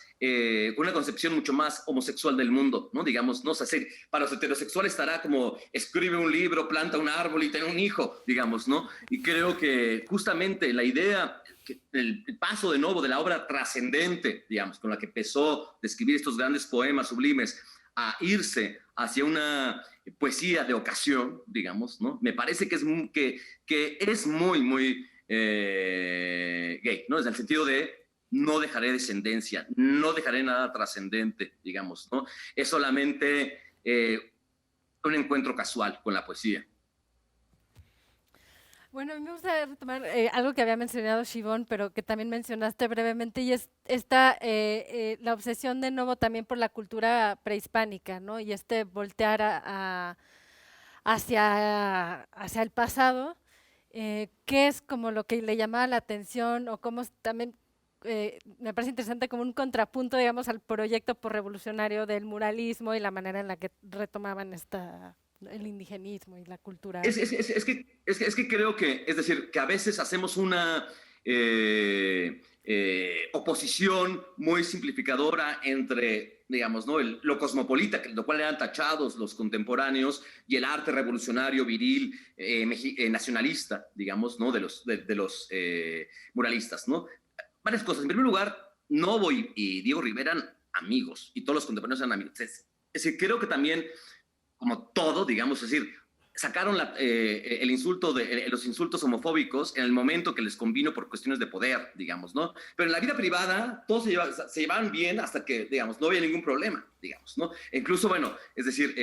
con una concepción mucho más homosexual del mundo, ¿no? Digamos, ¿no? O sea, para los heterosexuales estará como escribe un libro, planta un árbol y tiene un hijo, digamos, ¿no? Y creo que justamente la idea, el paso de nuevo de la obra trascendente, digamos, con la que empezó de escribir estos grandes poemas sublimes, a irse hacia una poesía de ocasión, digamos, ¿no? Me parece que es muy gay, ¿no? Desde el sentido de no dejaré descendencia, no dejaré nada trascendente, digamos, ¿no? Es solamente un encuentro casual con la poesía. Bueno, a mí me gusta retomar algo que había mencionado Shivón, pero que también mencionaste brevemente, y es la obsesión de Novo también por la cultura prehispánica, ¿no? Y voltear hacia el pasado, que es como lo que le llamaba la atención, o cómo también me parece interesante como un contrapunto, digamos, al proyecto revolucionario del muralismo y la manera en la que retomaban el indigenismo y la cultura. Es que creo que, es decir, que a veces hacemos una oposición muy simplificadora entre, digamos, ¿no? Lo cosmopolita, lo cual eran tachados los contemporáneos, y el arte revolucionario, viril, nacionalista, digamos, ¿no? De los muralistas, ¿no? Varias cosas. En primer lugar, Novo y Diego Rivera eran amigos, y todos los contemporáneos eran amigos. Es decir, creo que también, como todo, digamos, es decir, sacaron los insultos homofóbicos en el momento que les convino por cuestiones de poder, digamos, ¿no? Pero en la vida privada todos se llevaban bien hasta que, digamos, no había ningún problema, digamos, ¿no? E incluso, bueno, es decir,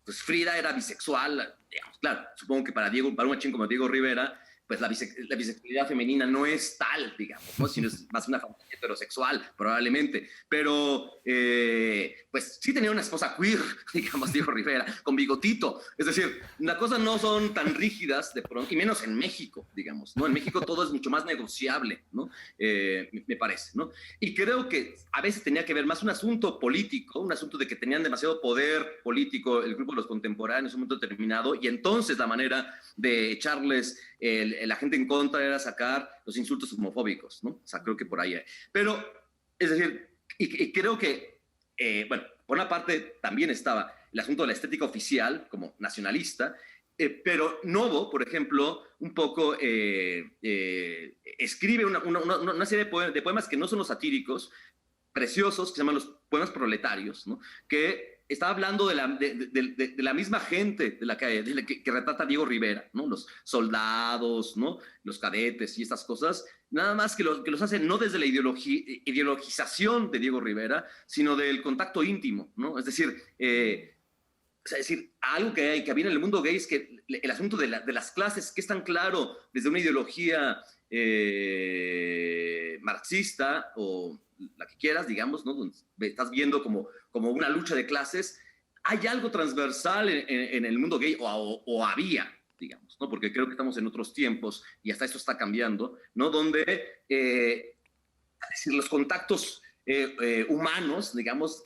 pues Frida era bisexual, digamos, claro, supongo que para un machín como Diego Rivera, pues la bisexualidad femenina no es tal, digamos, ¿no? Sino es más una fantasía heterosexual, probablemente. Pero, pues sí tenía una esposa queer, digamos, Diego Rivera, con bigotito. Es decir, las cosas no son tan rígidas de pronto, y menos en México, digamos, ¿no? En México todo es mucho más negociable, ¿no? Me parece, ¿no? Y creo que a veces tenía que ver más un asunto político, un asunto de que tenían demasiado poder político el grupo de los contemporáneos en un momento determinado, y entonces la manera de echarles la gente en contra era sacar los insultos homofóbicos, ¿no? O sea, creo que por ahí hay. Pero, es decir, y creo que, bueno, por una parte también estaba el asunto de la estética oficial como nacionalista, pero Novo, por ejemplo, un poco escribe una serie de poemas que no son los satíricos, preciosos, que se llaman los poemas proletarios, ¿no? Que está hablando de la misma gente que retrata Diego Rivera, ¿no? Los soldados, ¿no? Los cadetes y estas cosas, nada más que los hace no desde la ideologización de Diego Rivera, sino del contacto íntimo, ¿no? Es decir, algo que había en el mundo gay es que el asunto de las clases, que es tan claro desde una ideología marxista o la que quieras, digamos, ¿no? Donde estás viendo como una lucha de clases, hay algo transversal en el mundo gay, o había, digamos, ¿no? Porque creo que estamos en otros tiempos y hasta esto está cambiando, ¿no? Donde los contactos humanos, digamos,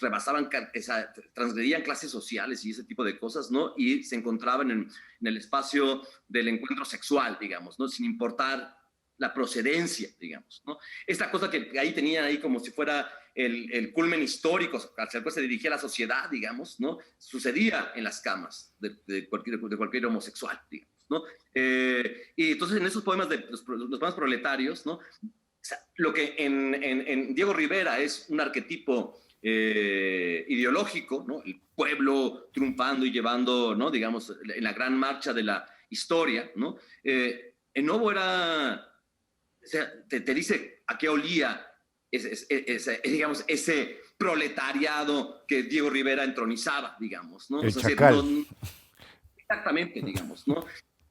transgredían clases sociales y ese tipo de cosas, ¿no? Y se encontraban en el espacio del encuentro sexual, digamos, ¿no? Sin importar la procedencia, digamos, ¿no? Esta cosa que ahí tenían ahí como si fuera el culmen histórico hacia el cual se dirigía la sociedad, digamos, ¿no? Sucedía en las camas de cualquier homosexual, digamos, ¿no? Y entonces en esos poemas, los poemas proletarios, ¿no? O sea, lo que en Diego Rivera es un arquetipo ideológico, ¿no? El pueblo triunfando y llevando, ¿no? Digamos, en la gran marcha de la historia, ¿no? En Novo era... O sea, te dice a qué olía digamos, ese proletariado que Diego Rivera entronizaba, digamos, ¿no? El chacal. Exactamente, digamos, ¿no?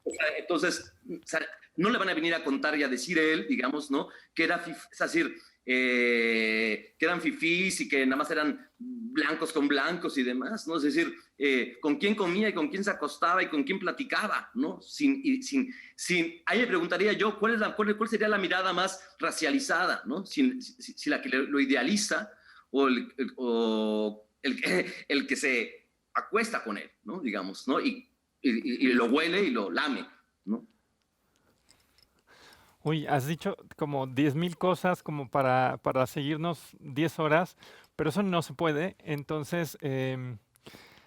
O sea, entonces, o sea, no le van a venir a contar y a decir él, digamos, ¿no? Que era, es decir, que eran fifís y que nada más eran blancos con blancos y demás, ¿no? Es decir, con quién comía y con quién se acostaba y con quién platicaba, ¿no? Ahí me preguntaría yo, ¿cuál sería la mirada más racializada, ¿no? Si la que lo idealiza o el que se acuesta con él, ¿no? Digamos, ¿no? Y lo huele y lo lame, ¿no? Uy, has dicho como 10,000 cosas como para seguirnos 10 horas, pero eso no se puede. Entonces,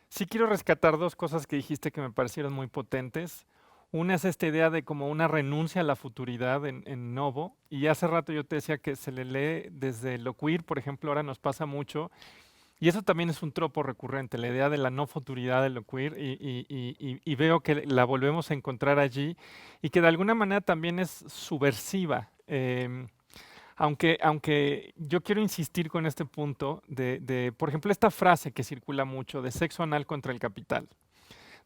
sí quiero rescatar dos cosas que dijiste que me parecieron muy potentes. Una es esta idea de como una renuncia a la futuridad en Novo. Y hace rato yo te decía que se le lee desde lo queer, por ejemplo, ahora nos pasa mucho. Y eso también es un tropo recurrente, la idea de la no futuridad de lo queer, y veo que la volvemos a encontrar allí y que de alguna manera también es subversiva. Aunque yo quiero insistir con este punto por ejemplo, esta frase que circula mucho de sexo anal contra el capital.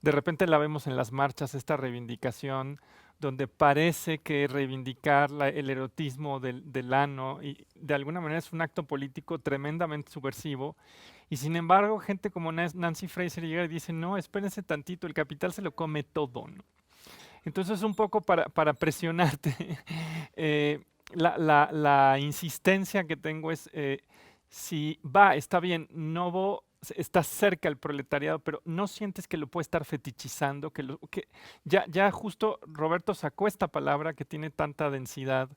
De repente la vemos en las marchas, esta reivindicación donde parece que reivindicar el erotismo del ano y de alguna manera es un acto político tremendamente subversivo. Y sin embargo, gente como Nancy Fraser llega y dice, no, espérense tantito, el capital se lo come todo, ¿no? Entonces, un poco para presionarte, la insistencia que tengo es, si está bien, Novo está cerca el proletariado, pero no sientes que lo puede estar fetichizando, que ya justo Roberto sacó esta palabra que tiene tanta densidad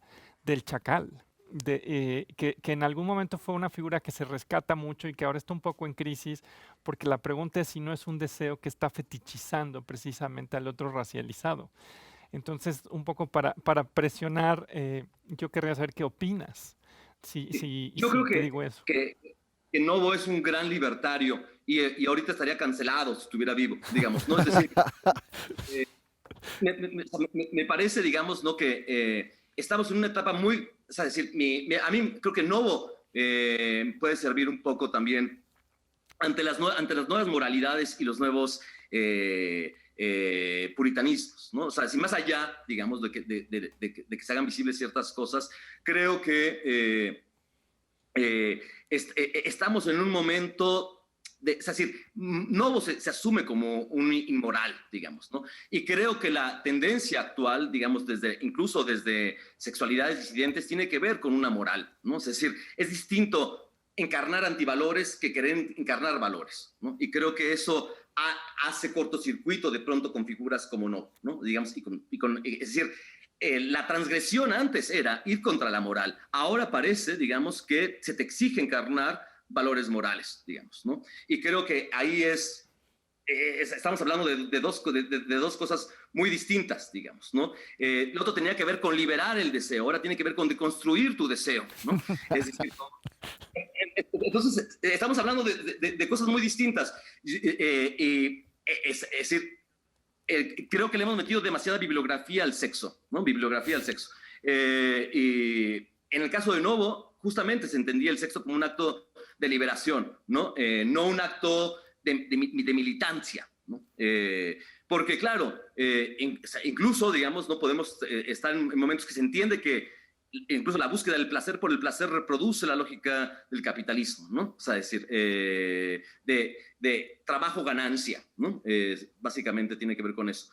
del chacal, que en algún momento fue una figura que se rescata mucho y que ahora está un poco en crisis, porque la pregunta es si no es un deseo que está fetichizando precisamente al otro racializado. Entonces, un poco para presionar, yo querría saber qué opinas. Yo creo te digo eso. que Novo es un gran libertario y ahorita estaría cancelado si estuviera vivo, digamos, ¿no? Es decir, me parece, digamos, ¿no? Que estamos en una etapa muy, o sea, decir, a mí creo que Novo puede servir un poco también ante las nuevas moralidades y los nuevos puritanismos, ¿no? O sea, si más allá, digamos, de que se hagan visibles ciertas cosas, creo que estamos en un momento es decir, Novo se asume como un inmoral, digamos, ¿no? Y creo que la tendencia actual, digamos, incluso desde sexualidades disidentes, tiene que ver con una moral, ¿no? Es decir, es distinto encarnar antivalores que querer encarnar valores, ¿no? Y creo que eso hace cortocircuito de pronto con figuras como Novo, ¿no? Digamos, es decir, la transgresión antes era ir contra la moral. Ahora parece, digamos, que se te exige encarnar valores morales, digamos, ¿no? Y creo que ahí es estamos hablando de dos cosas muy distintas, digamos, ¿no? Lo otro tenía que ver con liberar el deseo, ahora tiene que ver con deconstruir tu deseo, ¿no? Es decir, ¿no? Entonces, estamos hablando de cosas muy distintas. Es decir, creo que le hemos metido demasiada bibliografía al sexo, ¿no? Bibliografía al sexo. Y en el caso de Novo, justamente se entendía el sexo como un acto de liberación, ¿no? No un acto de militancia, ¿no? Porque, claro, incluso, digamos, no podemos estar en momentos que se entiende que incluso la búsqueda del placer por el placer reproduce la lógica del capitalismo, ¿no? O sea, es decir, de trabajo-ganancia, ¿no? Básicamente tiene que ver con eso.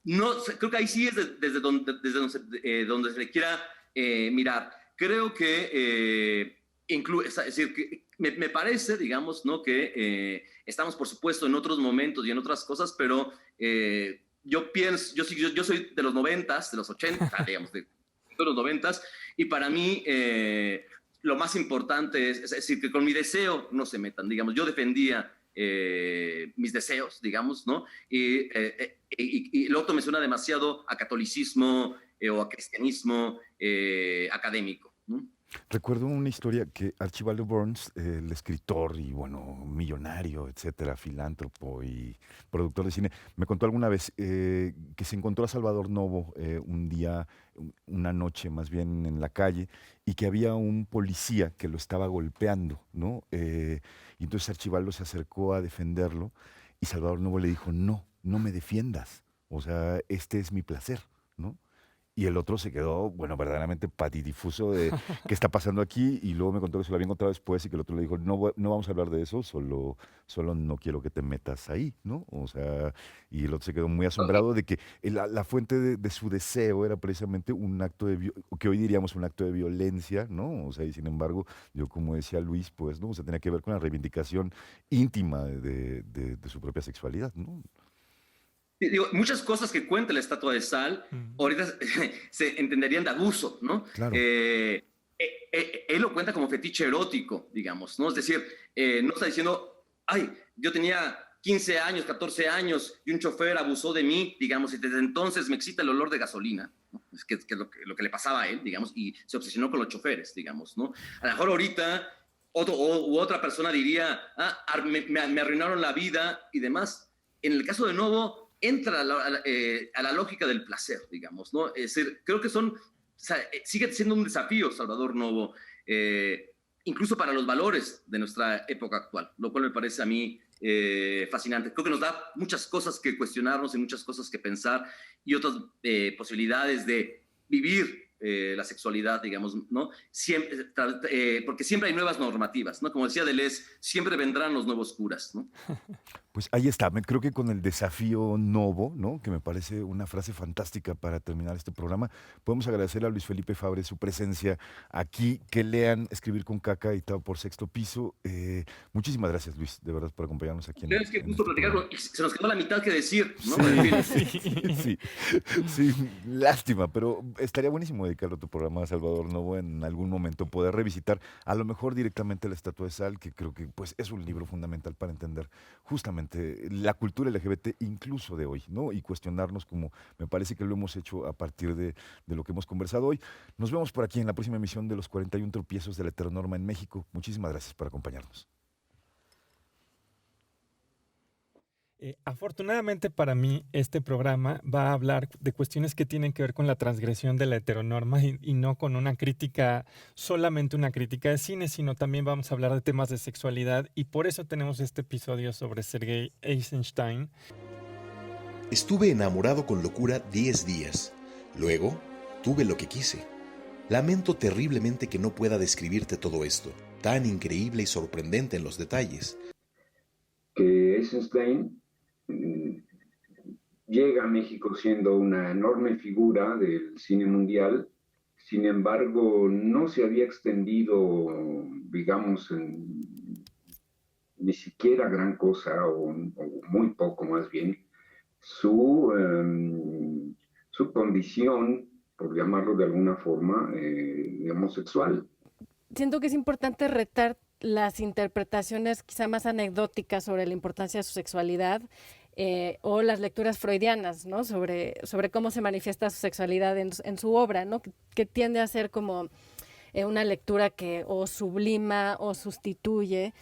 No, creo que ahí sí es desde donde se le quiera mirar. Creo que es decir, que me parece, digamos, ¿no? Que estamos, por supuesto, en otros momentos y en otras cosas, pero yo pienso, yo soy de los 90s, de los 80, digamos, de los 90s, y para mí lo más importante es decir, que con mi deseo no se metan, digamos, yo defendía mis deseos, digamos, ¿no? Y lo otro me suena demasiado a catolicismo o a cristianismo académico, ¿no? Recuerdo una historia que Archibald Burns, el escritor y bueno, millonario, etcétera, filántropo y productor de cine, me contó alguna vez que se encontró a Salvador Novo un día, una noche más bien en la calle, y que había un policía que lo estaba golpeando, ¿no? Y entonces Archibaldo se acercó a defenderlo y Salvador Novo le dijo, no, no me defiendas, o sea, este es mi placer, ¿no? Y el otro se quedó, bueno, verdaderamente patidifuso de qué está pasando aquí. Y luego me contó que se lo había encontrado después y que el otro le dijo, no, no vamos a hablar de eso, solo no quiero que te metas ahí, ¿no? O sea, y el otro se quedó muy asombrado de que la fuente de su deseo era precisamente un acto que hoy diríamos un acto de violencia, ¿no? O sea, y sin embargo, yo como decía Luis, pues, ¿no? O sea, tenía que ver con la reivindicación íntima de su propia sexualidad, ¿no? Digo, muchas cosas que cuenta la estatua de sal ahorita se entenderían de abuso, ¿no? Claro. Él lo cuenta como fetiche erótico, digamos, ¿no? Es decir, no está diciendo, ay, yo tenía 15 años, 14 años y un chofer abusó de mí, digamos, y desde entonces me excita el olor de gasolina, ¿no? Es que lo que le pasaba a él, digamos, y se obsesionó con los choferes, digamos, ¿no? A lo mejor ahorita otra persona diría, me arruinaron la vida y demás. En el caso de Novo, entra a la lógica del placer, digamos, ¿no? Es decir, creo que sigue siendo un desafío Salvador Novo, incluso para los valores de nuestra época actual, lo cual me parece a mí fascinante. Creo que nos da muchas cosas que cuestionarnos y muchas cosas que pensar y otras posibilidades de vivir la sexualidad, digamos, ¿no? Siempre, porque siempre hay nuevas normativas, ¿no? Como decía Deleuze, siempre vendrán los nuevos curas, ¿no? Pues ahí está, creo que con el desafío Novo, ¿no? Que me parece una frase fantástica para terminar este programa, podemos agradecer a Luis Felipe Fabre su presencia aquí, que lean Escribir con Caca, editado por Sexto Piso. Muchísimas gracias, Luis, de verdad, por acompañarnos aquí. Es que justo platicar, se nos quedó la mitad que decir, ¿no? Sí, lástima, pero estaría buenísimo dedicarle otro programa a Salvador Novo en algún momento, poder revisitar a lo mejor directamente La Estatua de Sal, que creo que pues, es un libro fundamental para entender justamente la cultura LGBT incluso de hoy, ¿no? Y cuestionarnos como me parece que lo hemos hecho a partir de lo que hemos conversado hoy. Nos vemos por aquí en la próxima emisión de Los 41 Tropiezos de la Heteronorma en México. Muchísimas gracias por acompañarnos. Afortunadamente para mí, este programa va a hablar de cuestiones que tienen que ver con la transgresión de la heteronorma y no con una crítica, solamente una crítica de cine, sino también vamos a hablar de temas de sexualidad y por eso tenemos este episodio sobre Sergei Eisenstein. Estuve enamorado con locura 10 días. Luego, tuve lo que quise. Lamento terriblemente que no pueda describirte todo esto, tan increíble y sorprendente en los detalles. Que Eisenstein llega a México siendo una enorme figura del cine mundial, sin embargo no se había extendido, digamos, ni siquiera gran cosa, o muy poco más bien, su condición, por llamarlo de alguna forma, homosexual. Siento que es importante retar las interpretaciones quizá más anecdóticas sobre la importancia de su sexualidad, o las lecturas freudianas, ¿no? Sobre cómo se manifiesta su sexualidad en su obra, ¿no? Que tiende a ser como una lectura que o sublima o sustituye